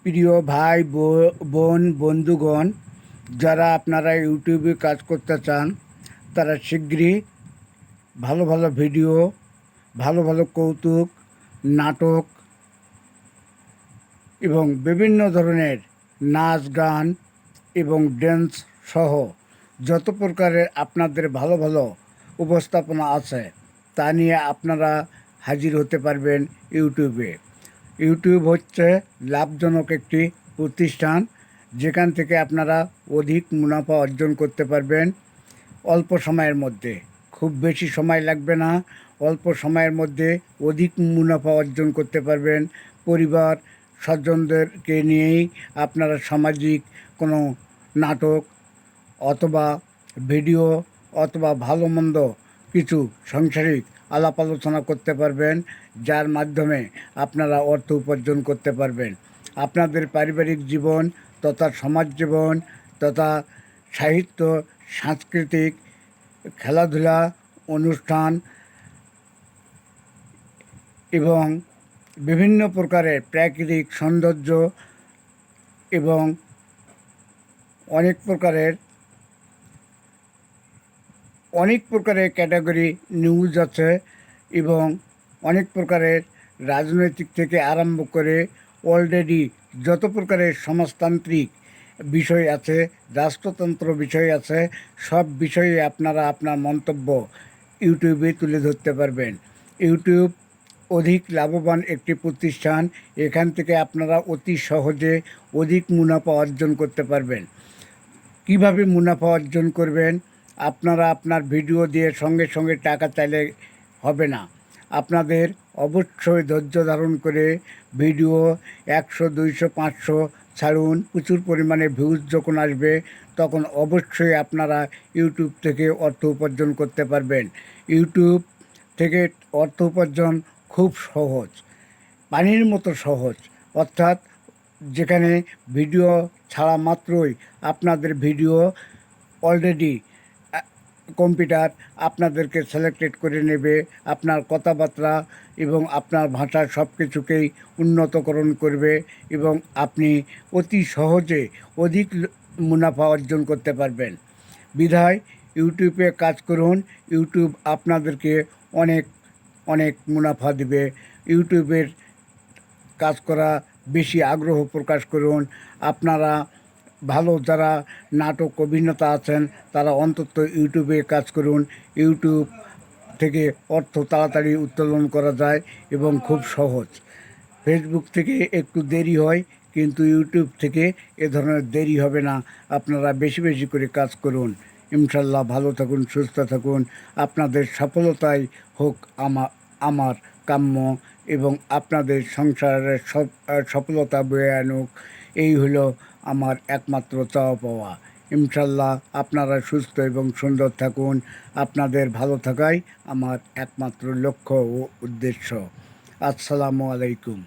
প্রিয় ভাই বোন বন্ধুগণ, যারা আপনারা ইউটিউবে কাজ করতে চান তারা শীঘ্রই ভালো ভালো ভিডিও, ভালো ভালো কৌতুক, নাটক এবং বিভিন্ন ধরনের নাচ গান এবং ড্যান্স সহ যত প্রকারের আপনাদের ভালো ভালো উপস্থাপনা আছে তা নিয়ে আপনারা হাজির হতে পারবেন ইউটিউবে। ইউটিউব হচ্ছে লাভজনক একটি প্রতিষ্ঠান, যেখান থেকে আপনারা অধিক মুনাফা অর্জন করতে পারবেন অল্প সময়ের মধ্যে। খুব বেশি সময় লাগবে না, অল্প সময়ের মধ্যে অধিক মুনাফা অর্জন করতে পারবেন। পরিবার স্বজনদেরকে নিয়েই আপনারা সামাজিক কোনো নাটক অথবা ভিডিও অথবা ভালো মন্দ কিছু সাংসারিক আলাপ আলোচনা করতে পারবেন, যার মাধ্যমে আপনারা অর্থ উপার্জন করতে পারবেন। আপনাদের পারিবারিক জীবন তথা সমাজ জীবন তথা সাহিত্য, সাংস্কৃতিক, খেলাধুলা, অনুষ্ঠান এবং বিভিন্ন প্রকারের প্রাকৃতিক সৌন্দর্য এবং অনেক প্রকারের ক্যাটাগরি নিউজ আছে এবং অনেক প্রকারের রাজনৈতিক থেকে আরম্ভ করে অলরেডি যত প্রকারের সমাজতান্ত্রিক বিষয় আছে, রাষ্ট্রতন্ত্র বিষয় আছে, সব বিষয়ে আপনারা আপনার মন্তব্য ইউটিউবে তুলে ধরতে পারবেন। ইউটিউব অধিক লাভবান একটি প্রতিষ্ঠান। এখান থেকে আপনারা অতি সহজে অধিক মুনাফা অর্জন করতে পারবেন। কিভাবে মুনাফা অর্জন করবেন? আপনারা আপনার ভিডিও দিয়ে সঙ্গে সঙ্গে টাকা চাইলে হবে না। আপনাদের অবশ্যই ধৈর্য ধারণ করে ভিডিও 100, 200, 500 ছাড়ুন। প্রচুর পরিমাণে ভিউজ যখন আসবে তখন অবশ্যই আপনারা ইউটিউব থেকে অর্থ উপার্জন করতে পারবেন। ইউটিউব থেকে অর্থ উপার্জন খুব সহজ, পানির মতো সহজ। অর্থাৎ যেখানে ভিডিও ছাড়া মাত্রই আপনাদের ভিডিও অলরেডি কম্পিউটার আপনাদেরকে সিলেক্টেড করে নেবে, আপনার কথাবার্তা এবং আপনার ভাষা সব কিছুকেই উন্নতকরণ করবে এবং আপনি অতি সহজে অধিক মুনাফা অর্জন করতে পারবেন। বিধায় ইউটিউবে কাজ করুন। ইউটিউব আপনাদেরকে অনেক অনেক মুনাফা দিবে। ইউটিউবের কাজ করা বেশি আগ্রহ প্রকাশ করুন। আপনারা ভালো যারা নাটক অভিনেতা আছেন তারা অন্তত ইউটিউবে কাজ করুন। ইউটিউব থেকে অর্থ তাড়াতাড়ি উত্তোলন করা যায় এবং খুব সহজ। ফেসবুক থেকে একটু দেরি হয়, কিন্তু ইউটিউব থেকে এ ধরনের দেরি হবে না। আপনারা বেশি বেশি করে কাজ করুন। ইনশাল্লাহ ভালো থাকুন, সুস্থ থাকুন। আপনাদের সফলতাই হোক আমার কাম্য এবং আপনাদের সংসারের সফলতা বয়ে আনুক, এই হলো আমার একমাত্র চাওয়া পাওয়া। ইনশাল্লাহ আপনারা সুস্থ এবং সুন্দর থাকুন। আপনাদের ভালো থাকাই আমার একমাত্র লক্ষ্য ও উদ্দেশ্য। আসসালামু আলাইকুম।